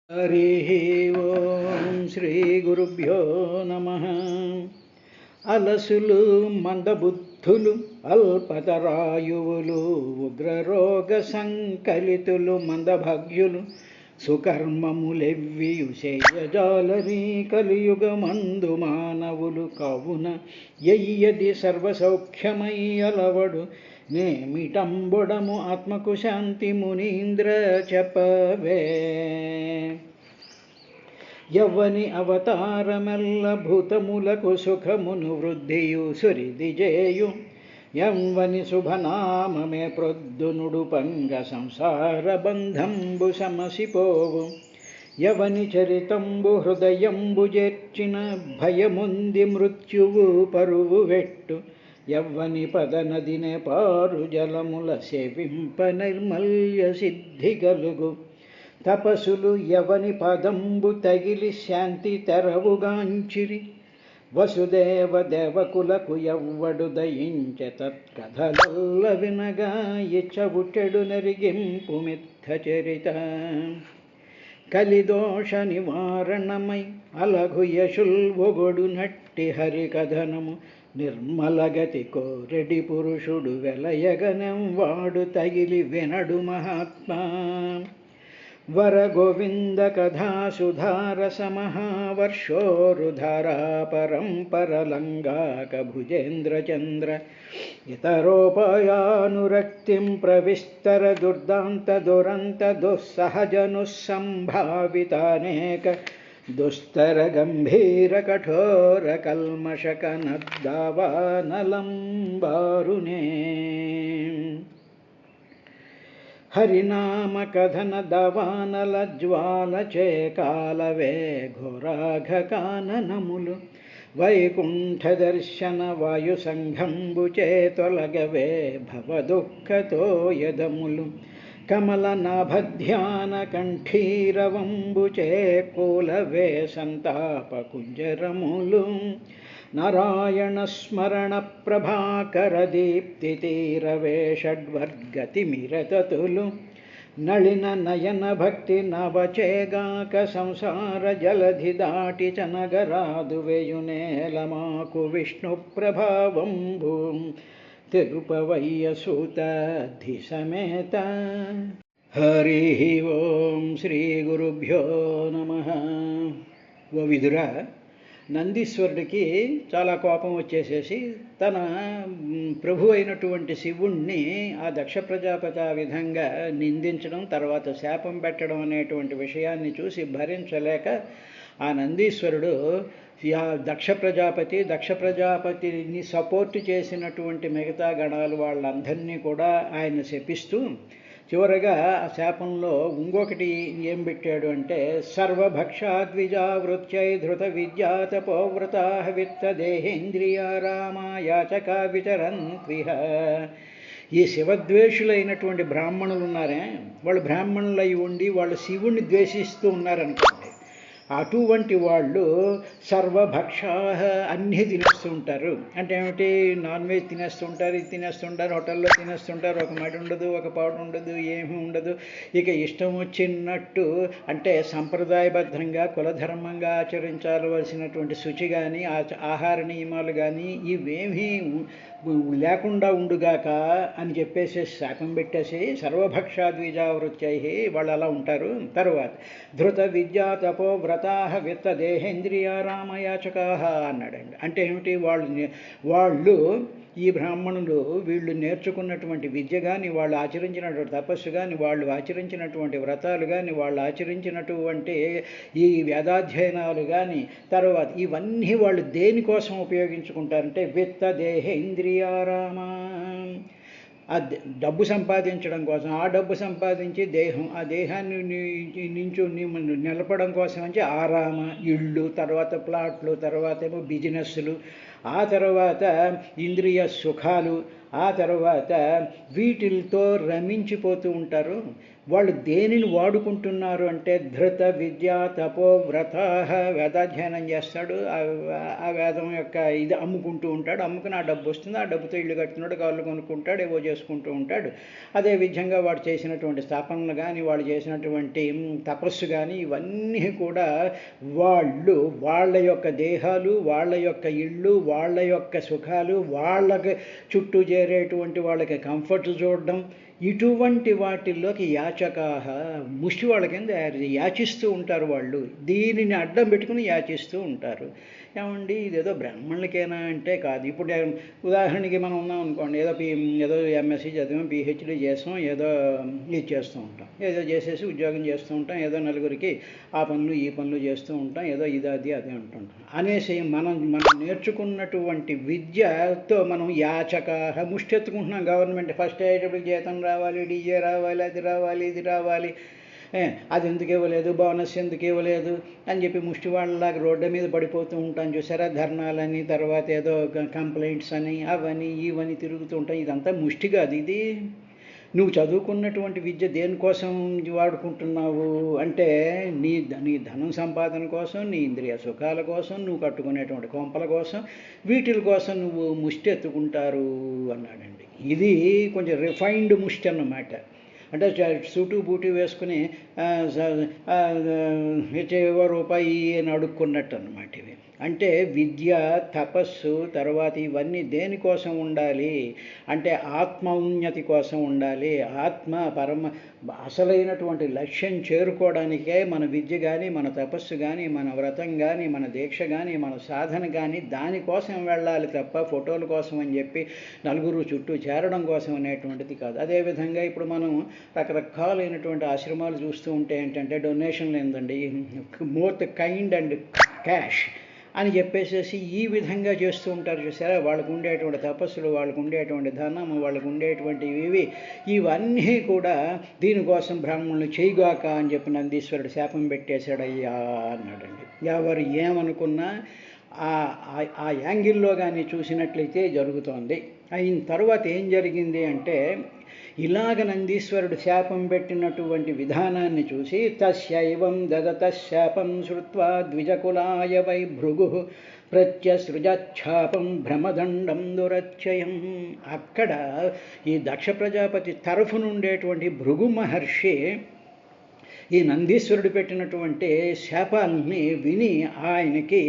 హరి ఓం శ్రీ గురుభ్యో నమః. అలసులు మందబుద్ధులు అల్పతరాయువులు ఉగ్రరోగ సంకలితులు మందభాగ్యులు సుకర్మములెవ్వియు చేయజాలరి కలియుగమందు మానవులు కావున ఎయ్యది సర్వసౌఖ్యమై అలవడు నేమిటంబుడము ఆత్మకు శాంతి మునీంద్ర చెప్పవే. యవ్వని అవతారమెల్ల భూతములకు సుఖమును వృద్ధియు సురిదిజేయు యవ్వని శుభనామమే ప్రొద్దునుడు పంగ సంసార బంధంబు సమసిపోవు. యవని చరితంబు హృదయంబు చేర్చిన భయముంది మృత్యువు పరువు వెట్టు. యవ్వని పదనదినే పారు జలముల సేవింప నిర్మల్య సిద్ధి గలుగు. తపసులు యవని పదంబు తగిలి శాంతి తెరవుగాంచిరి. వసుదేవ దేవకులకు ఎవ్వడు దయించె తత్కథలల్ల వినగా ఇచ్చవుటెడు నెరిగింపు మిథ్య చరిత. కలిదోష నివారణమై అలఘు యశుల్వొగొడు నట్టి హరికథనము నిర్మలగతి కోరెడి పురుషుడు వెలయగనం వాడు తగిలి వినడు మహాత్మా. వర గోవింద కథా సుధారస మహావర్షోరుధారా పరంపరలంగాక భుజేంద్ర చంద్ర ఇతరోపాయానురక్తిం ప్రవిస్తర దుర్దాంత దురంత దుస్సహజనుస్సంభావితానేక దుస్తర గంభీర కఠోర కల్మషకనద్దావానలంబారునే. హరినామ కథన దవానల జ్వాల చేకాలవే ఘోరాఘ కాననములు వైకుంఠ దర్శన వాయు సంఘంబు చేతొలగవే భవదుఃఖతో యదములు. కమల నాభధ్యాన కంఠీరవంబు చేకూలవే సంతాప కుంజరములు. నారాయణ స్మరణ ప్రభాకర దీప్తి తీరవే షడ్వర్గతి మిరతతులు. నళిన నయన భక్తి నవచేగాక సంసార జలధి దాటి చనగరాదు వేయునేలమాకు విష్ణు ప్రభావంబు తిరుపవయ్య సూతాధి సమేత. హరి ఓం శ్రీ గురుభ్యో నమః. ఓ విదురా, నందీశ్వరుడికి చాలా కోపం వచ్చేసేసి తన ప్రభు అయినటువంటి శివుణ్ణి ఆ దక్ష ప్రజాపతి ఆ విధంగా నిందించడం, తర్వాత శాపం పెట్టడం అనేటువంటి విషయాన్ని చూసి భరించలేక ఆ నందీశ్వరుడు ఆ దక్ష ప్రజాపతిని సపోర్ట్ చేసినటువంటి మిగతా గణాలు వాళ్ళందరినీ కూడా ఆయన శపిస్తూ చివరగా ఆ శాపంలో ఇంకొకటి ఏం పెట్టాడు అంటే, సర్వభక్షాద్విజావృత్యై ధృత విద్యాతపోవ్రతా విత్త దేహేంద్రియారామాయాచకా విచరంత్విహ. ఈ శివద్వేషులైనటువంటి బ్రాహ్మణులు ఉన్నారే, వాళ్ళు బ్రాహ్మణులై ఉండి వాళ్ళు శివుణ్ణి ద్వేషిస్తూ ఉన్నారనుకోండి. అటువంటి వాళ్ళు సర్వభక్షా అన్నీ తినేస్తూ ఉంటారు. అంటే ఏమిటి, నాన్ వెజ్ తినేస్తుంటారు, ఇది తినేస్తుంటారు, హోటల్లో తినేస్తుంటారు, ఒక మడి ఉండదు, ఒక పాడు ఉండదు, ఏమీ ఉండదు. ఇక ఇష్టం వచ్చినట్టు అంటే సంప్రదాయబద్ధంగా కులధర్మంగా ఆచరించవలసినటువంటి శుచి కానీ ఆహార నియమాలు కానీ ఇవేమీ లేకుండా ఉండుగాక అని చెప్పేసి శాపం పెట్టేసి సర్వభక్షాద్విజావృత్యై వాళ్ళు అలా ఉంటారు. తరువాత ధృత విద్యా తపో వ్రతా విత్త దేహేంద్రియారామయాచకా అన్నాడండి. అంటే ఏమిటి, వాళ్ళు ఈ బ్రాహ్మణులు వీళ్ళు నేర్చుకున్నటువంటి విద్య కానీ, వాళ్ళు ఆచరించినటువంటి తపస్సు కానీ, వాళ్ళు ఆచరించినటువంటి వ్రతాలు కానీ, వాళ్ళు ఆచరించినటువంటి ఈ వేదాధ్యయనాలు కానీ, తర్వాత ఇవన్నీ వాళ్ళు దేనికోసం ఉపయోగించుకుంటారంటే విత్త దేహేంద్రియారామ, ఆ డబ్బు సంపాదించడం కోసం. ఆ డబ్బు సంపాదించి ఆ దేహాన్ని నిలపడం కోసం అంటే ఆరామ, ఇళ్ళు, తర్వాత ప్లాట్లు, తర్వాత ఏమో బిజినెస్లు, ఆ తర్వాత ఇంద్రియ సుఖాలు, ఆ తర్వాత వీటితో రమించిపోతూ ఉంటారు. వాళ్ళు దేనిని వాడుకుంటున్నారు అంటే ధృత విద్య తపో వ్రత, వేదాధ్యయనం చేస్తాడు, ఆ వేదం యొక్క ఇది అమ్ముకుంటూ ఉంటాడు, అమ్ముకుని ఆ డబ్బు వస్తుంది, ఆ డబ్బుతో ఇల్లు కడుతున్నాడు, కాళ్ళు కొనుక్కుంటాడు, ఏవో చేసుకుంటూ ఉంటాడు. అదే విధంగా వాడు చేసినటువంటి స్థాపనలు కానీ వాళ్ళు చేసినటువంటి తపస్సు కానీ ఇవన్నీ కూడా వాళ్ళు వాళ్ళ యొక్క దేహాలు, వాళ్ళ యొక్క ఇళ్ళు, వాళ్ళ యొక్క సుఖాలు, వాళ్ళకి చుట్టూ చేరేటువంటి వాళ్ళకి కంఫర్ట్ చూడడం, ఇటువంటి వాటిల్లోకి యాచకాహ ముష్టి వాళ్ళ కింద యాచిస్తూ ఉంటారు. వాళ్ళు దీనిని అడ్డం పెట్టుకుని యాచిస్తూ ఉంటారు. ఏమండి ఇదేదో బ్రాహ్మణులకేనా అంటే కాదు. ఇప్పుడు ఉదాహరణకి మనం ఉన్నాం అనుకోండి, ఏదో ఎంఎస్సీ చదివాం, పిహెచ్డీ చేస్తాం, ఏదో ఇది చేస్తూ ఉంటాం, ఏదో చేసేసి ఉద్యోగం చేస్తూ ఉంటాం, ఏదో నలుగురికి ఆ పనులు ఈ పనులు చేస్తూ ఉంటాం, ఏదో ఇది అదే అంటుంటాం అనేసి మనం నేర్చుకున్నటువంటి విద్యతో మనం యాచకాహ ముష్టెత్తుకుంటున్నాం. గవర్నమెంట్ ఫస్ట్ అయ్యేటప్పటికి జీతం రావాలి, డీజే రావాలి, అది రావాలి, ఇది రావాలి, అది ఎందుకు ఇవ్వలేదు, బోనస్ ఎందుకు ఇవ్వలేదు అని చెప్పి ముష్టి వాళ్ళలాగా రోడ్డు మీద పడిపోతూ ఉంటాను చూసారా, ధర్నాలని, తర్వాత ఏదో కంప్లైంట్స్ అని, అవని ఇవని తిరుగుతూ ఉంటాం. ఇదంతా ముష్టి కాదు. ఇది నువ్వు చదువుకున్నటువంటి విద్య దేనికోసం వాడుకుంటున్నావు అంటే నీ ధనం సంపాదన కోసం, నీ ఇంద్రియ సుఖాల కోసం, నువ్వు కట్టుకునేటువంటి కొంపల కోసం, వీటిల కోసం నువ్వు ముష్టి ఎత్తుకుంటారు అన్నాడండి. ఇది కొంచెం రిఫైన్డ్ ముష్టి అన్నమాట. అంటే సూటు బూటు వేసుకుని ఏవో రూపాయి అని అడుక్కున్నట్టు అన్నమాట ఇవి. అంటే విద్య, తపస్సు, తర్వాత ఇవన్నీ దేనికోసం ఉండాలి అంటే ఆత్మౌన్నతి కోసం ఉండాలి. అసలైనటువంటి లక్ష్యం చేరుకోవడానికే మన విద్య కానీ, మన తపస్సు కానీ, మన వ్రతం కానీ, మన దీక్ష కానీ, మన సాధన కానీ దానికోసం వెళ్ళాలి తప్ప ఫోటోల కోసం అని చెప్పి నలుగురు చుట్టూ చేరడం కోసం అనేటువంటిది కాదు. అదేవిధంగా ఇప్పుడు మనం రకరకాలైనటువంటి ఆశ్రమాలు చూస్తూ ఉంటే ఏంటంటే డొనేషన్లు ఏందండి, మోర్ కైండ్ అండ్ క్యాష్ అని చెప్పేసేసి ఈ విధంగా చేస్తూ ఉంటారు చూసారా. వాళ్ళకు ఉండేటువంటి తపస్సులు, వాళ్ళకు ఉండేటువంటి ధనము, వాళ్ళకు ఉండేటువంటి ఇవన్నీ కూడా దీనికోసం బ్రాహ్మణులు చేయగాక అని చెప్పి నందీశ్వరుడు శాపం పెట్టేశాడయ్యా అన్నాడండి. ఎవరు ఏమనుకున్నా ఆ యాంగిల్లో కానీ చూసినట్లయితే జరుగుతోంది. అయిన తర్వాత ఏం జరిగింది అంటే ఇలాగ నందీశ్వరుడు శాపం పెట్టినటువంటి విధానాన్ని చూసి తస్యైవం దదత శాపం శ్రుత్వా ద్విజకులాయ వై భృగు ప్రత్యసృజాపం భ్రమదండం దురచ్చయం. అక్కడ ఈ దక్ష ప్రజాపతి తరఫు నుండేటువంటి భృగు మహర్షి ఈ నందీశ్వరుడు పెట్టినటువంటి శాపాలని విని ఆయనకి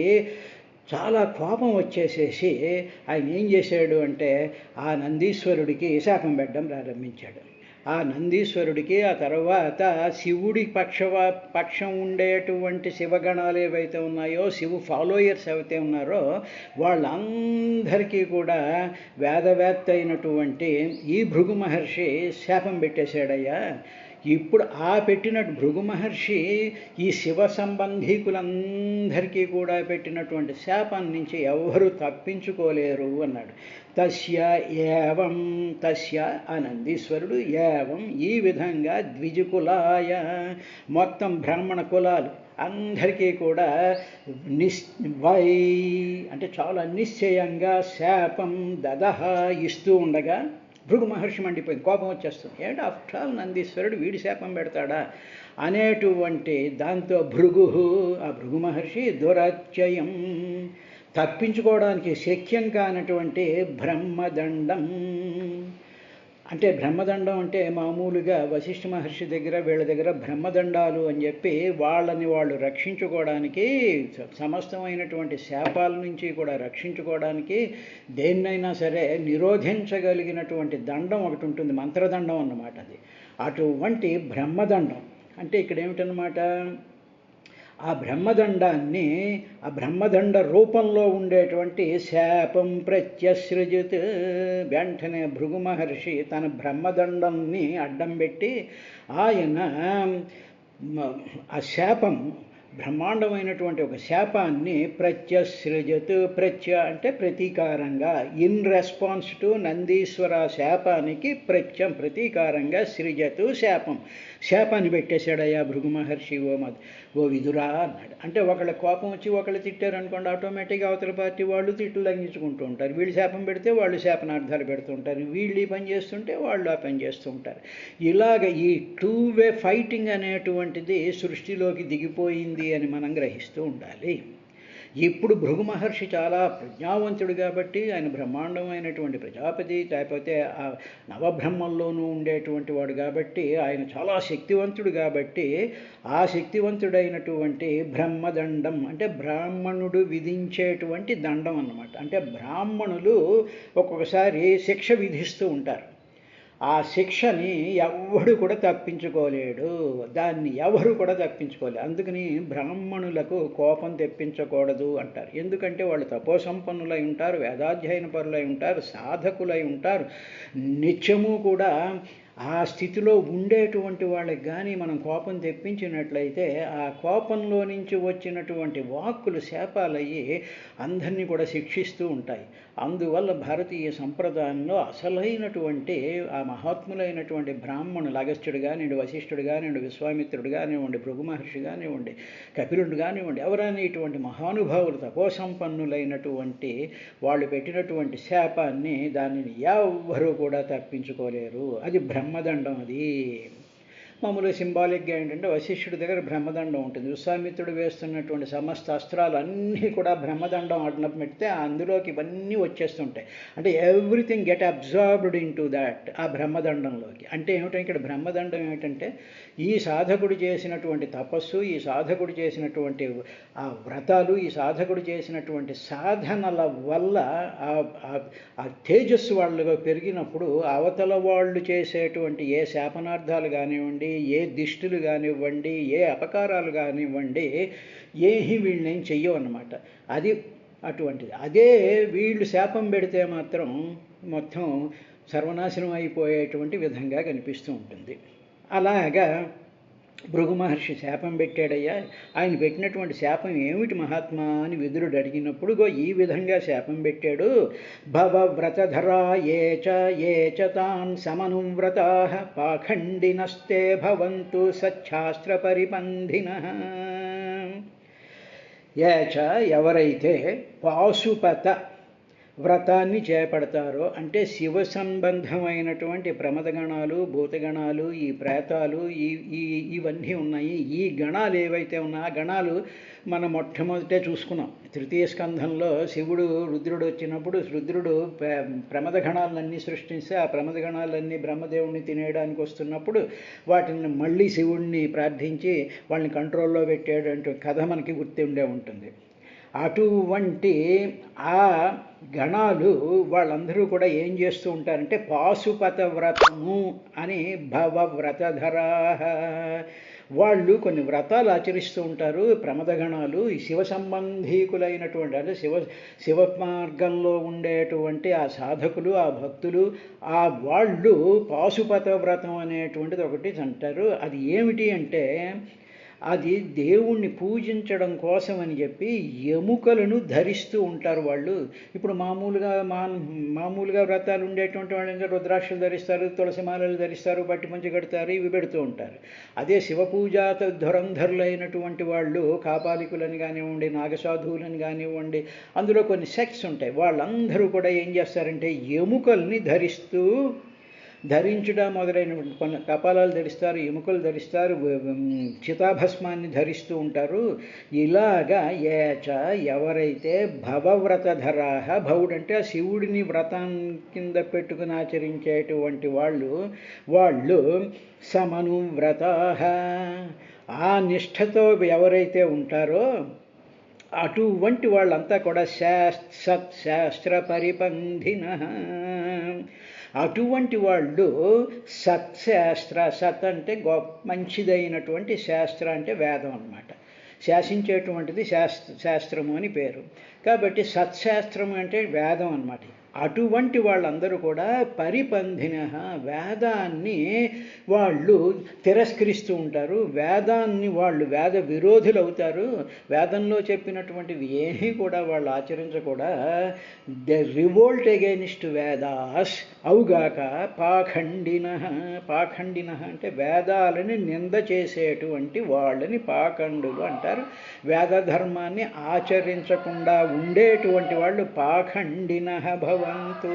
చాలా కోపం వచ్చేసేసి ఆయన ఏం చేశాడు అంటే ఆ నందీశ్వరుడికి శాపం పెట్టడం ప్రారంభించాడు. ఆ నందీశ్వరుడికి ఆ తర్వాత శివుడి పక్షం ఉండేటువంటి శివగణాలు ఏవైతే ఉన్నాయో, శివు ఫాలోయర్స్ ఏవైతే ఉన్నారో వాళ్ళందరికీ కూడా వేదవేత్త అయినటువంటి ఈ భృగు మహర్షి శాపం పెట్టేశాడయ్యా. ఇప్పుడు పెట్టినట్టు భృగు మహర్షి ఈ శివ సంబంధీకులందరికీ కూడా పెట్టినటువంటి శాపం నుంచి ఎవరు తప్పించుకోలేరు అన్నాడు. తస్య నందీశ్వరుడు ఏవం ఈ విధంగా ద్విజకులాయ మొత్తం బ్రాహ్మణ కులాలు అందరికీ కూడా అంటే చాలా నిశ్చయంగా శాపం దదహ ఇస్తూ ఉండగా భృగు మహర్షి మండిపోయింది, కోపం వచ్చేస్తుంది. ఏంటి ఆఫ్టర్ ఆల్ నందీశ్వరుడు వీడి శాపం పెడతాడా అనేటువంటి దాంతో ఆ భృగు మహర్షి దురచ్చయం తప్పించుకోవడానికి శక్యం కానటువంటి బ్రహ్మదండం. అంటే బ్రహ్మదండం అంటే మామూలుగా వశిష్ఠ మహర్షి దగ్గర వీళ్ళ దగ్గర బ్రహ్మదండాలు అని చెప్పి వాళ్ళు రక్షించుకోవడానికి, సమస్తమైనటువంటి శాపాల నుంచి కూడా రక్షించుకోవడానికి దేన్నైనా సరే నిరోధించగలిగినటువంటి దండం ఒకటి ఉంటుంది, మంత్రదండం అన్నమాట అది. అటువంటి బ్రహ్మదండం అంటే ఇక్కడ ఏమిటన్నమాట, ఆ బ్రహ్మదండాన్ని ఆ బ్రహ్మదండ రూపంలో ఉండేటువంటి శాపం ప్రత్యసృజిత్. వెంటనే భృగు మహర్షి తన బ్రహ్మదండాన్ని అడ్డం పెట్టి ఆయన ఆ శాపం బ్రహ్మాండమైనటువంటి ఒక శాపాన్ని ప్రత్యసృజత్, అంటే ప్రతీకారంగా, ఇన్ రెస్పాన్స్ టు నందీశ్వర శాపానికి ప్రతీకారంగా సృజతు శాపాన్ని పెట్టేశాడయ్యా భృగు మహర్షి ఓ విదురా అన్నాడు. అంటే ఒకళ్ళ కోపం వచ్చి ఒకళ్ళు తిట్టారనుకోండి, ఆటోమేటిక్గా అవతల పార్టీ వాళ్ళు తిట్లు లంఘించుకుంటూ ఉంటారు. వీళ్ళు శాపం పెడితే వాళ్ళు శాపనార్థాలు పెడుతుంటారు, వీళ్ళు ఈ పని చేస్తుంటే వాళ్ళు ఆ పని చేస్తూ ఉంటారు. ఇలాగ ఈ టూ వే ఫైటింగ్ అనేటువంటిది సృష్టిలోకి దిగిపోయింది అని మనం గ్రహిస్తూ ఉండాలి. ఇప్పుడు భృగు మహర్షి చాలా ప్రజ్ఞావంతుడు కాబట్టి, ఆయన బ్రహ్మాండమైనటువంటి ప్రజాపతి, లేకపోతే ఆ నవబ్రహ్మంలోనూ ఉండేటువంటి వాడు కాబట్టి, ఆయన చాలా శక్తివంతుడు కాబట్టి, ఆ శక్తివంతుడైనటువంటి బ్రహ్మదండం అంటే బ్రాహ్మణుడు విధించేటువంటి దండం అన్నమాట. అంటే బ్రాహ్మణులు ఒక్కొక్కసారి శిక్ష విధిస్తూ ఉంటారు. ఆ శిక్షని ఎవడు కూడా తప్పించుకోలేడు, దాన్ని ఎవరు కూడా తప్పించుకోలేరు. అందుకని బ్రాహ్మణులకు కోపం తెప్పించకూడదు అంటారు. ఎందుకంటే వాళ్ళు తపోసంపన్నులై ఉంటారు, వేదాధ్యయన పరులై ఉంటారు, సాధకులై ఉంటారు. నిత్యము కూడా ఆ స్థితిలో ఉండేటువంటి వాళ్ళకి కానీ మనం కోపం తెప్పించినట్లయితే ఆ కోపంలో నుంచి వచ్చినటువంటి వాక్కులు శాపాలయ్యి అందరినీ కూడా శిక్షిస్తూ ఉంటాయి. అందువల్ల భారతీయ సంప్రదాయంలో అసలైనటువంటి ఆ మహాత్ములైనటువంటి బ్రాహ్మణులు, అగస్త్యుడు కానివ్వండి, వశిష్ఠుడు కానివ్వండి, విశ్వామిత్రుడు కానివ్వండి, భృగు మహర్షి కానివ్వండి, కపిలుడు కానివ్వండి, ఎవరైనా ఇటువంటి మహానుభావులు తపోసంపన్నులైనటువంటి వాళ్ళు పెట్టినటువంటి శాపాన్ని దానిని ఎవ్వరూ కూడా తప్పించుకోలేరు. అది బ్రహ్మదండం. అది మామూలుగా సింబాలిక్గా ఏంటంటే వశిష్ఠుడి దగ్గర బ్రహ్మదండం ఉంటుంది. విశ్వామిత్రుడు వేస్తున్నటువంటి సమస్త అస్త్రాలు అన్నీ కూడా బ్రహ్మదండం అడ్డం పెడితే అందులోకి ఇవన్నీ వచ్చేస్తుంటాయి. అంటే everything get absorbed in to that, ఆ బ్రహ్మదండంలోకి. అంటే ఏమిటంటే ఇక్కడ బ్రహ్మదండం ఏమిటంటే ఈ సాధకుడు చేసినటువంటి తపస్సు, ఈ సాధకుడు చేసినటువంటి ఆ వ్రతాలు, ఈ సాధకుడు చేసినటువంటి సాధనల వల్ల ఆ తేజస్సు వాళ్ళుగా పెరిగినప్పుడు అవతల వాళ్ళు చేసేటువంటి ఏ శాపనార్థాలు కానివ్వండి, ఏ దిష్టులు కానివ్వండి, ఏ అపకారాలు కానివ్వండి, ఏమీ వీళ్ళేం చెయ్యవు అన్నమాట. అది అటువంటిది. అదే వీళ్ళు శాపం పెడితే మాత్రం మొత్తం సర్వనాశనం అయిపోయేటువంటి విధంగా కనిపిస్తూ ఉంటుంది. అలాగా భృగు మహర్షి శాపం పెట్టాడయ్యా. ఆయన పెట్టినటువంటి శాపం ఏమిటి మహాత్మా అని విదురుడు అడిగినప్పుడు ఈ విధంగా శాపం పెట్టాడు. భవవ్రతధరా ఏ చ తాన్ సమనువ్రతా పాఖండినస్తే భవంతు సచ్ఛాస్త్ర పరిపంధినః. ఏచ ఎవరైతే పాశుపత వ్రతాన్ని చేపడతారో, అంటే శివ సంబంధమైనటువంటి ప్రమదగణాలు, భూతగణాలు, ఈ ప్రేతాలు, ఇవన్నీ ఉన్నాయి. ఈ గణాలు ఏవైతే ఉన్నాయో ఆ గణాలు మనం మొట్టమొదటే చూసుకున్నాం. తృతీయ స్కంధంలో శివుడు రుద్రుడు వచ్చినప్పుడు రుద్రుడు ప్రమదగణాలన్నీ సృష్టిస్తే ఆ ప్రమదగణాలన్నీ బ్రహ్మదేవుడిని తినేయడానికి వస్తున్నప్పుడు వాటిని మళ్ళీ శివుడిని ప్రార్థించి వాళ్ళని కంట్రోల్లో పెట్టేటువంటి కథ మనకి గుర్తుండే ఉంటుంది. అటువంటి ఆ గణాలు వాళ్ళందరూ కూడా ఏం చేస్తూ ఉంటారంటే పాశుపత వ్రతము అని భవవ్రతధరా, వాళ్ళు కొన్ని వ్రతాలు ఆచరిస్తూ ఉంటారు. ప్రమదగణాలు ఈ శివ సంబంధీకులైనటువంటి అంటే శివ మార్గంలో ఉండేటువంటి ఆ సాధకులు, ఆ భక్తులు, ఆ వాళ్ళు పాశుపత వ్రతం అనేటువంటిది ఒకటి అంటారు. అది ఏమిటి అంటే అది దేవుణ్ణి పూజించడం కోసం అని చెప్పి ఎముకలను ధరిస్తూ ఉంటారు వాళ్ళు. ఇప్పుడు మామూలుగా వ్రతాలు ఉండేటువంటి వాళ్ళు రుద్రాక్షలు ధరిస్తారు, తులసిమాలలు ధరిస్తారు, పట్టి పంచి కడతారు, ఇవి పెడుతూ ఉంటారు. అదే శివపూజా ధురంధరులైనటువంటి వాళ్ళు కాపాలికులని కానివ్వండి, నాగసాధువులని కానివ్వండి, అందులో కొన్ని సెక్ట్స్ ఉంటాయి. వాళ్ళందరూ కూడా ఏం చేస్తారంటే ఎముకల్ని ధరించుట మొదలైనటువంటి కొన్ని కపాలాలు ధరిస్తారు, ఎముకలు ధరిస్తారు, చితాభస్మాన్ని ధరిస్తూ ఉంటారు. ఇలాగా ఏచ ఎవరైతే భవవ్రతధరాహ, భవుడంటే ఆ శివుడిని వ్రతం కింద పెట్టుకుని ఆచరించేటువంటి వాళ్ళు సమనువ్రతాః, ఆ నిష్ఠతో ఎవరైతే ఉంటారో అటువంటి వాళ్ళంతా కూడా సత్శాస్త్ర పరిపంధినః. అటువంటి వాళ్ళు సత్శాస్త్ర, సత్ అంటే మంచిదైనటువంటి, శాస్త్ర అంటే వేదం అన్నమాట. శాసించేటువంటిది శాస్త్రము అని పేరు. కాబట్టి సత్శాస్త్రము అంటే వేదం అన్నమాట. అటువంటి వాళ్ళందరూ కూడా పరిపంధిన, వేదాన్ని వాళ్ళు తిరస్కరిస్తూ ఉంటారు, వేదాన్ని వాళ్ళు వేద విరోధులు అవుతారు, వేదంలో చెప్పినటువంటివి ఏమీ కూడా వాళ్ళు ఆచరించకూడా ద రివోల్ట్ అగైనిస్ట్ వేదాస్, అవుగాక పాఖండిన, పాఖండిన అంటే వేదాలని నింద చేసేటువంటి వాళ్ళని పాఖండులు అంటారు. వేద ధర్మాన్ని ఆచరించకుండా ఉండేటువంటి వాళ్ళు పాఖండిన భవంతు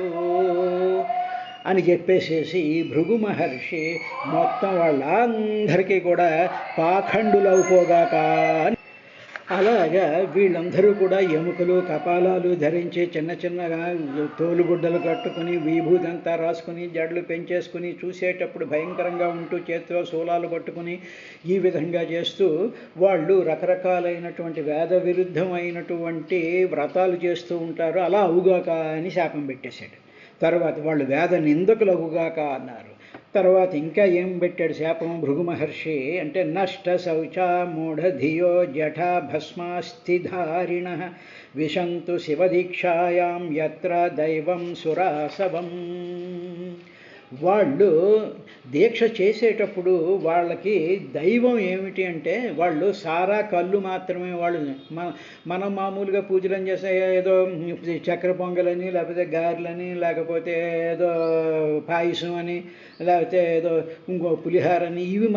అని చెప్పేసేసి భృగు మహర్షి మొత్తం వాళ్ళందరికీ కూడా పాఖండులవుపోగాక. అలాగా వీళ్ళందరూ కూడా ఎముకలు కపాలాలు ధరించి చిన్న చిన్నగా తోలుగుడ్డలు కట్టుకుని విభూదంతా రాసుకుని జడలు పెంచేసుకుని చూసేటప్పుడు భయంకరంగా ఉంటూ చేతిలో శూలాలు పట్టుకుని ఈ విధంగా చేస్తూ వాళ్ళు రకరకాలైనటువంటి వేద విరుద్ధమైనటువంటి వ్రతాలు చేస్తూ ఉంటారు. అలా అవుగాక అని శాపం పెట్టేశాడు. తర్వాత వాళ్ళు వేద నిందకులు అవుగాక అన్నారు. తర్వాత ఇంకా ఏం పెట్టాడు శాపం భృగు మహర్షి అంటే నష్ట శౌచ మూఢధియో జఠా భస్మాస్థిధారిణ విశంతు శివదీక్షాయాం యత్ర దైవం సురాసవం. వాళ్ళు దీక్ష చేసేటప్పుడు వాళ్ళకి దైవం ఏమిటి అంటే వాళ్ళు సారా కళ్ళు మాత్రమే. వాళ్ళు మనం మామూలుగా పూజలను చేసే ఏదో చక్కెర పొంగలని, లేకపోతే గారెలని, లేకపోతే ఏదో పాయసం అని, లేకపోతే ఏదో ఇంకో పులిహారని, ఇవి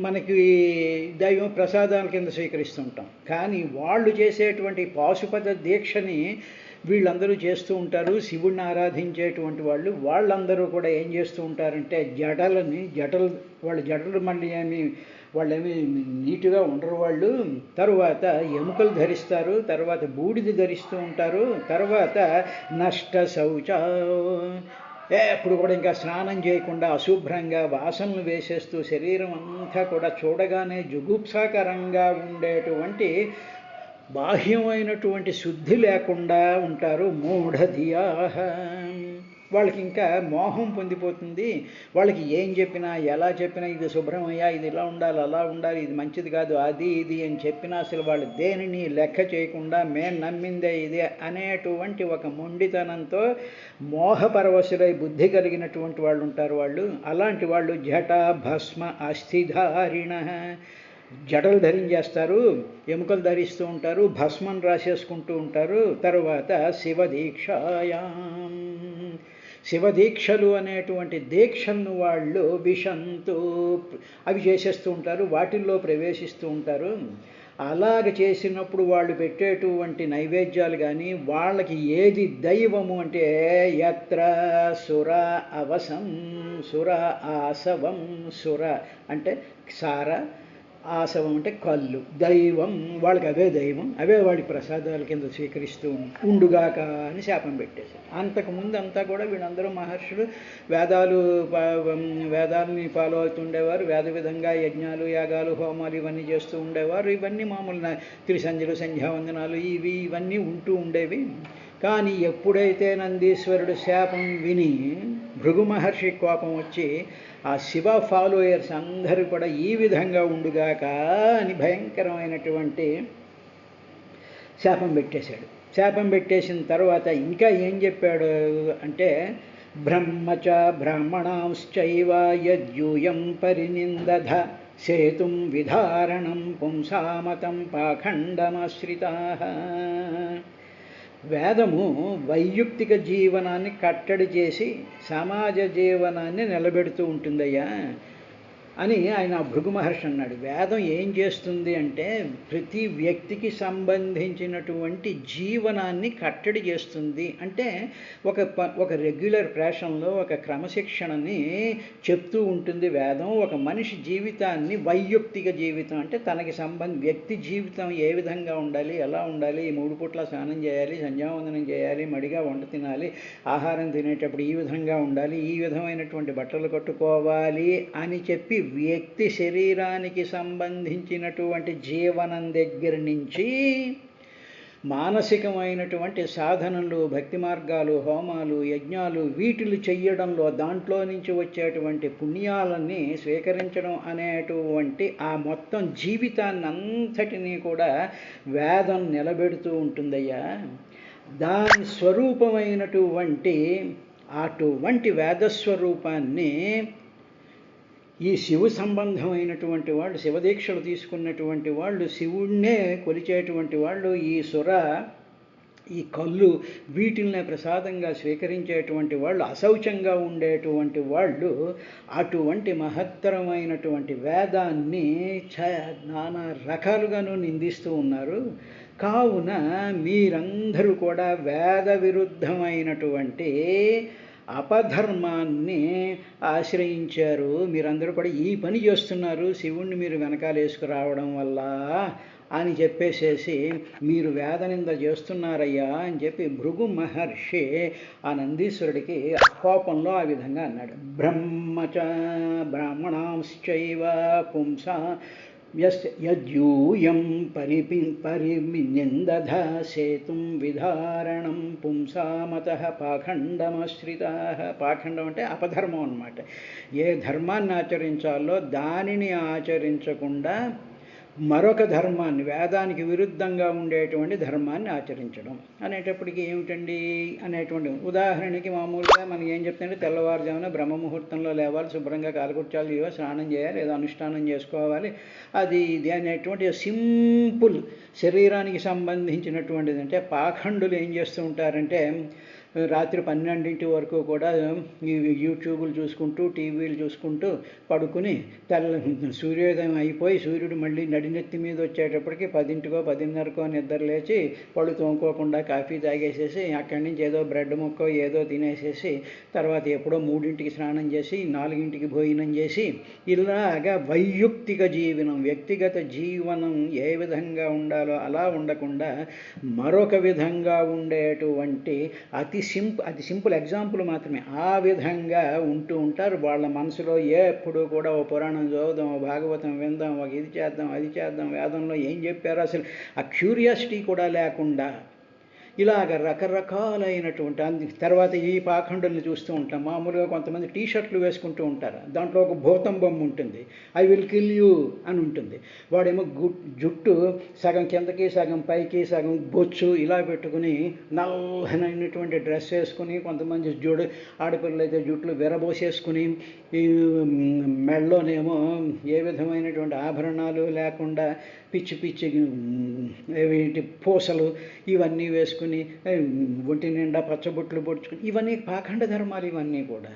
మనకి దైవం ప్రసాదాల కింద స్వీకరిస్తుంటాం. కానీ వాళ్ళు చేసేటువంటి పాశుపత దీక్షని వీళ్ళందరూ చేస్తూ ఉంటారు. శివుణ్ణి ఆరాధించేటువంటి వాళ్ళందరూ కూడా ఏం చేస్తూ ఉంటారంటే వాళ్ళ జడలు మళ్ళీ వాళ్ళేమి నీట్గా ఉండరు వాళ్ళు. తరువాత ఎముకలు ధరిస్తారు, తర్వాత బూడిద ధరిస్తూ ఉంటారు, తర్వాత నష్ట శౌచ ఎప్పుడు కూడా ఇంకా స్నానం చేయకుండా అశుభ్రంగా వాసనలు వేసేస్తూ శరీరం అంతా కూడా చూడగానే జుగుప్సాకరంగా ఉండేటువంటి బాహ్యమైనటువంటి శుద్ధి లేకుండా ఉంటారు. మూఢధియాహ, వాళ్ళకి ఇంకా మోహం పొందిపోతుంది. వాళ్ళకి ఏం చెప్పినా ఎలా చెప్పినా ఇది శుభ్రమయ్యా, ఇది ఇలా ఉండాలి, అలా ఉండాలి, ఇది మంచిది కాదు, అది ఇది అని చెప్పినా అసలు వాళ్ళు దేనిని లెక్క చేయకుండా మేము నమ్మిందే ఇదే అనేటువంటి ఒక మొండితనంతో మోహపరవశులై బుద్ధి కలిగినటువంటి వాళ్ళు ఉంటారు. అలాంటి వాళ్ళు జట భస్మ అస్థిధారిణ, జడలు ధరించేస్తారు, ఎముకలు ధరిస్తూ ఉంటారు, భస్మం రాసేసుకుంటూ ఉంటారు. తర్వాత శివదీక్షలు అనేటువంటి దీక్షలను వాళ్ళు విషంతు అవి చేసేస్తూ ఉంటారు, వాటిల్లో ప్రవేశిస్తూ ఉంటారు. అలాగ చేసినప్పుడు వాళ్ళు పెట్టేటువంటి నైవేద్యాలు కానీ వాళ్ళకి ఏది దైవము అంటే యత్ర సుర అవసం, సుర ఆసవం, సుర అంటే సార, ఆసవం అంటే కళ్ళు, దైవం వాళ్ళకి అవే దైవం, అవే వాడి ప్రసాదాల కింద స్వీకరిస్తూ ఉండుగాక అని శాపం పెట్టేశారు. అంతకుముందు అంతా కూడా వీళ్ళందరూ మహర్షులు వేదాలని ఫాలో అవుతుండేవారు, వేద విధంగా యజ్ఞాలు యాగాలు హోమాలు ఇవన్నీ చేస్తూ ఉండేవారు. ఇవన్నీ మామూలు త్రిసంధ్యలు సంధ్యావందనాలు ఇవన్నీ ఉంటూ ఉండేవి. కానీ ఎప్పుడైతే నందీశ్వరుడు శాపం విని భృగు మహర్షి కోపం వచ్చి ఆ శివ ఫాలోయర్స్ అందరూ కూడా ఈ విధంగా ఉండుగాక అని భయంకరమైనటువంటి శాపం పెట్టేశాడు. శాపం పెట్టేసిన తర్వాత ఇంకా ఏం చెప్పాడు అంటే బ్రహ్మచ బ్రాహ్మణాంశ్చైవ యద్యూయం పరినిందధ సేతుం విధారణం పుంసామతం పాఖండమాశ్రితాః. వేదము వైయక్తిక జీవనాన్ని కట్టడి చేసి సమాజ జీవనాన్ని నిలబెడుతూ ఉంటుందయ్యా అని ఆయన భృగు మహర్షి అన్నాడు. వేదం ఏం చేస్తుంది అంటే ప్రతి వ్యక్తికి సంబంధించినటువంటి జీవనాన్ని కట్టడి చేస్తుంది. అంటే ఒక రెగ్యులర్ ఫ్యాషన్లో ఒక క్రమశిక్షణని చెప్తూ ఉంటుంది వేదం. ఒక మనిషి జీవితాన్ని వైయక్తిక జీవితం అంటే తనకి వ్యక్తి జీవితం ఏ విధంగా ఉండాలి, ఎలా ఉండాలి, 3 పూట్ల స్నానం చేయాలి, సంధ్యావందనం చేయాలి, మడిగా వంట తినాలి, ఆహారం తినేటప్పుడు ఈ విధంగా ఉండాలి, ఈ విధమైనటువంటి బట్టలు కట్టుకోవాలి అని చెప్పి వ్యక్తి శరీరానికి సంబంధించినటువంటి జీవనం దగ్గర నుంచి మానసికమైనటువంటి సాధనలు, భక్తి మార్గాలు, హోమాలు, యజ్ఞాలు వీటిలు చెయ్యడంలో దాంట్లో నుంచి వచ్చేటువంటి పుణ్యాలన్నీ స్వీకరించడం అనేటువంటి ఆ మొత్తం జీవితాన్ని అంతటినీ కూడా వేదం నిలబెడుతూ ఉంటుందయ్యా. దాని స్వరూపమైనటువంటి అటువంటి వేదస్వరూపాన్ని ఈ శివ సంబంధమైనటువంటి వాళ్ళు, శివదీక్షలు తీసుకున్నటువంటి వాళ్ళు, శివుణ్ణే కొలిచేటువంటి వాళ్ళు, ఈ సుర, ఈ కళ్ళు వీటిల్ని ప్రసాదంగా స్వీకరించేటువంటి వాళ్ళు, అశౌచంగా ఉండేటువంటి వాళ్ళు అటువంటి మహత్తరమైనటువంటి వేదాన్ని నానా రకాలుగాను నిందిస్తూ ఉన్నారు. కావున మీరందరూ కూడా వేద విరుద్ధమైనటువంటి అపధర్మాన్ని ఆశ్రయించారు. మీరందరూ కూడా ఈ పని చేస్తున్నారు, శివుణ్ణి మీరు వెనకాలేసుకురావడం వల్ల అని చెప్పేసేసి మీరు వేదనింద చేస్తున్నారయ్యా అని చెప్పి భృగు మహర్షి ఆ నందీశ్వరుడికి కోపంలో ఆ విధంగా అన్నాడు. బ్రాహ్మణాంశ్చైవ పుంసా యద్యూయం పరినిందధసేతుం విధారణం పుంసామతః పాఖండమశ్రితాః. పాఖండం అంటే అపధర్మం అన్నమాట. ఏ ధర్మాన్ని ఆచరించాలో దానిని ఆచరించకుండా మరొక ధర్మాన్ని, వేదానికి విరుద్ధంగా ఉండేటువంటి ధర్మాన్ని ఆచరించడం అనేటప్పటికీ ఏమిటండి అనేటువంటి ఉదాహరణకి మామూలుగా మనకి ఏం చెప్తుంటే తెల్లవారుజామున బ్రహ్మముహూర్తంలో లేవాలి, శుభ్రంగా కాలకృత్యాలు చేయాలి, స్నానం చేయాలి, ఏదో అనుష్ఠానం చేసుకోవాలి, అది ఇది అనేటువంటి సింపుల్ శరీరానికి సంబంధించినటువంటిది. అంటే పాఖండులు ఏం చేస్తూ ఉంటారంటే రాత్రి 12 వరకు కూడా ఈ యూట్యూబులు చూసుకుంటూ, టీవీలు చూసుకుంటూ పడుకుని సూర్యోదయం అయిపోయి సూర్యుడు మళ్ళీ నడినెత్తి మీద వచ్చేటప్పటికి 10కో 10:30కో నిద్ర లేచి పళ్ళు తోముకోకుండా కాఫీ తాగేసేసి అక్కడి నుంచి ఏదో బ్రెడ్ ముక్కో ఏదో తినేసేసి తర్వాత ఎప్పుడో 3ంటికి స్నానం చేసి 4ంటికి భోజనం చేసి ఇలాగా వైయక్తిక జీవనం, వ్యక్తిగత జీవనం ఏ విధంగా ఉండాలో అలా ఉండకుండా మరొక విధంగా ఉండేటువంటి అతి సింపుల్ ఎగ్జాంపుల్ మాత్రమే ఆ విధంగా ఉంటూ ఉంటారు. వాళ్ళ మనసులో ఎప్పుడు కూడా ఓ పురాణం చదువుదాం, ఓ భాగవతం విందాం, ఒక ఇది చేద్దాం, అది చేద్దాం, వేదంలో ఏం చెప్పారో అసలు ఆ క్యూరియాసిటీ కూడా లేకుండా ఇలాగ రకరకాలైనటువంటి తర్వాత ఈ పాఖండుల్ని చూస్తూ ఉంటాం. మామూలుగా కొంతమంది టీషర్ట్లు వేసుకుంటూ ఉంటారు, దాంట్లో ఒక భూతం బొమ్మ ఉంటుంది, ఐ విల్ కిల్ యూ అని ఉంటుంది. వాడేమో జుట్టు సగం కిందకి సగం పైకి సగం బొచ్చు ఇలా పెట్టుకుని నల్లనైనటువంటి డ్రెస్ వేసుకుని, కొంతమంది ఆడపిల్లలు అయితే జుట్లు విరబోసేసుకుని ఈ మెళ్ళలోనేమో ఏ విధమైనటువంటి ఆభరణాలు లేకుండా పిచ్చి పిచ్చి వీటి పూసలు ఇవన్నీ వేసుకుని ఒంటి నిండా పచ్చబొట్లు పొడుచుకుని ఇవన్నీ పాఖండ ధర్మాలు. ఇవన్నీ కూడా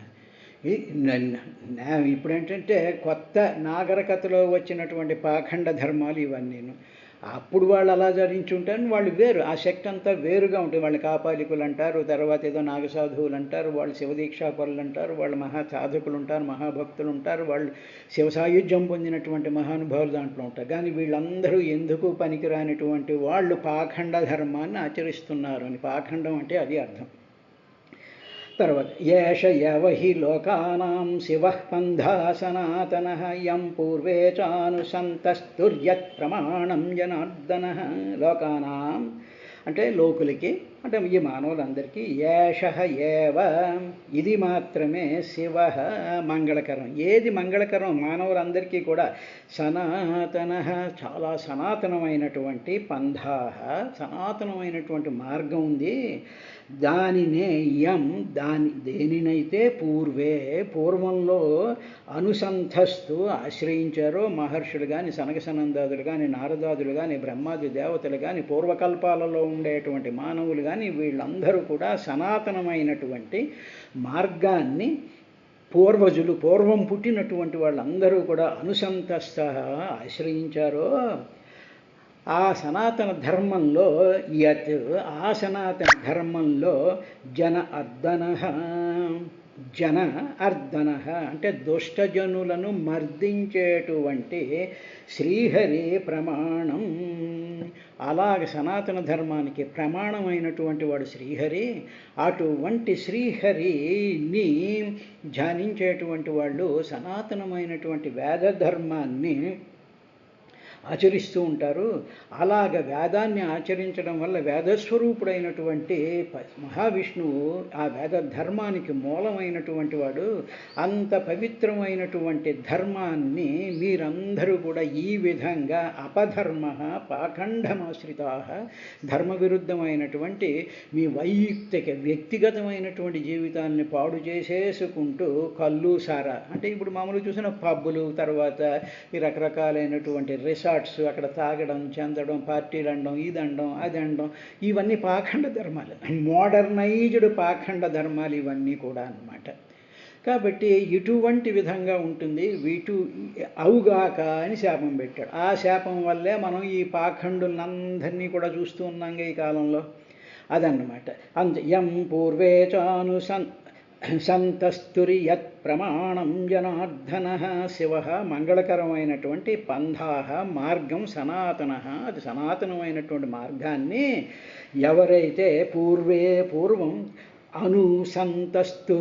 ఇప్పుడు ఏంటంటే కొత్త నాగరికతలో వచ్చినటువంటి పాఖండ ధర్మాలు ఇవన్నీను. అప్పుడు వాళ్ళు అలా ధరించుంటారు, వాళ్ళు వేరు, ఆ శక్తి అంతా వేరుగా ఉంటుంది. వాళ్ళు కాపాలికులు అంటారు, తర్వాత ఏదో నాగసాధువులు అంటారు, వాళ్ళు శివదీక్షాపరులు అంటారు, వాళ్ళు మహాసాధకులు ఉంటారు, మహాభక్తులు ఉంటారు, వాళ్ళు శివసాయుధ్యం పొందినటువంటి మహానుభావులు దాంట్లో ఉంటారు. కానీ వీళ్ళందరూ ఎందుకు పనికిరానిటువంటి వాళ్ళు పాఖండ ధర్మాన్ని ఆచరిస్తున్నారు అని. పాఖండం అంటే అది అర్థం. తర్వాత ఏష యవహి లోకానాం శివః పంథా సనాతనః యం పూర్వే చానుసంతస్తుర్యత్ ప్రమాణం జనార్దనః. లోకానాం అంటే లోకులకి, అంటే ఈ మానవులందరికీ ఏషః ఏవ ఇది మాత్రమే శివః మంగళకరం. ఏది మంగళకరం మానవులందరికీ కూడా సనాతనః చాలా సనాతనమైనటువంటి పంథాః సనాతనమైనటువంటి మార్గం ఉంది. దానినే దేనినైతే పూర్వంలో అనుసంధస్తు ఆశ్రయించారో మహర్షులు కానీ, సనక సనందాదులు కానీ, నారదాదులు కానీ, బ్రహ్మాది దేవతలు కానీ, పూర్వకల్పాలలో ఉండేటువంటి మానవులు కానీ, వీళ్ళందరూ కూడా సనాతనమైనటువంటి మార్గాన్ని పూర్వం పుట్టినటువంటి వాళ్ళందరూ కూడా అనుసంతస్థ ఆశ్రయించారో ఆ సనాతన ధర్మంలో ఆ సనాతన ధర్మంలో జన అర్దన అంటే దుష్టజనులను మర్దించేటువంటి శ్రీహరి ప్రమాణం. అలాగ సనాతన ధర్మానికి ప్రమాణమైనటువంటి వాడు శ్రీహరి. అటువంటి శ్రీహరిని ధ్యానించేటువంటి వాళ్ళు సనాతనమైనటువంటి వేద ధర్మాన్ని ఆచరిస్తూ ఉంటారు. అలాగ వేదాన్ని ఆచరించడం వల్ల వేదస్వరూపుడైనటువంటి మహావిష్ణువు ఆ వేద ధర్మానికి మూలమైనటువంటి వాడు. అంత పవిత్రమైనటువంటి ధర్మాన్ని మీరందరూ కూడా ఈ విధంగా అపధర్మ పాఖండమాశ్రితా, ధర్మ విరుద్ధమైనటువంటి మీ వైయక్తిక వ్యక్తిగతమైనటువంటి జీవితాన్ని పాడు చేసేసుకుంటూ కళ్ళు సారా అంటే ఇప్పుడు మామూలుగా చూసిన పబ్బులు, తర్వాత ఈ రకరకాలైనటువంటి రిసార్ట్స్, అక్కడ తాగడం, చెందడం, పార్టీలు అనడం, ఇది అనడం, అది అనడం, ఇవన్నీ పాఖండ ధర్మాలు, మోడర్నైజ్డ్ పాఖండ ధర్మాలు ఇవన్నీ కూడా అన్నమాట. కాబట్టి ఇటువంటి విధంగా ఉంటుంది. అవుగాక అని శాపం పెట్టాడు. ఆ శాపం వల్లే మనం ఈ పాఖండులందరినీ కూడా చూస్తూ ఉన్నాం ఈ కాలంలో. అదన్నమాట. యం పూర్వే చాను సంతస్తురి యత్ ప్రమాణం జనార్దన శివ, మంగళకరమైనటువంటి పంథాహ మార్గం సనాతన, అది సనాతనమైనటువంటి మార్గాన్ని ఎవరైతే పూర్వం అనుసంతస్తు,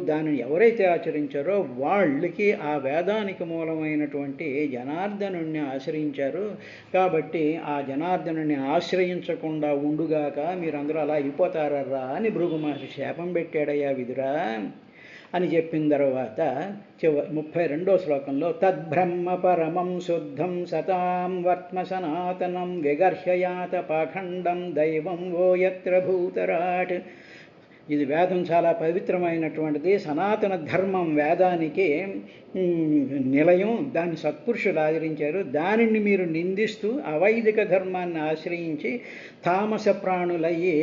దానిని ఎవరైతే ఆచరించారో వాళ్ళకి ఆ వేదానికి మూలమైనటువంటి జనార్దనుణ్ణి ఆశ్రయించారు. కాబట్టి ఆ జనార్దనుణ్ణి ఆశ్రయించకుండా ఉండుగాక మీరందరూ అలా అయిపోతారర్రా అని భృగు మహర్షి శాపం పెట్టాడయ్యా విదురా అని చెప్పిన తర్వాత 32వ శ్లోకంలో తద్బ్రహ్మ పరమం శుద్ధం సతాం వర్త్మ సనాతనం విగర్హ్యయాత పాఖండం దైవం వో యత్ర భూతరాట్. ఇది వేదం చాలా పవిత్రమైనటువంటిది, సనాతన ధర్మం వేదానికి నిలయం, దాన్ని సత్పురుషులు ఆచరించారు. దానిని మీరు నిందిస్తూ అవైదిక ధర్మాన్ని ఆశ్రయించి తామస ప్రాణులయ్యి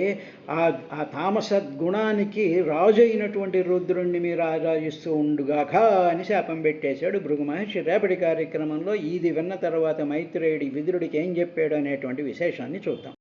ఆ తామస గుణానికి రాజు అయినటువంటి రుద్రుణ్ణి మీరు ఆరాధిస్తూ ఉండుగాక అని శాపం పెట్టేశాడు భృగు మహర్షి. రేపటి కార్యక్రమంలో ఇది విన్న తర్వాత మైత్రేయుడి విదురుడికి ఏం చెప్పాడు అనేటువంటి విశేషాన్ని చూద్దాం.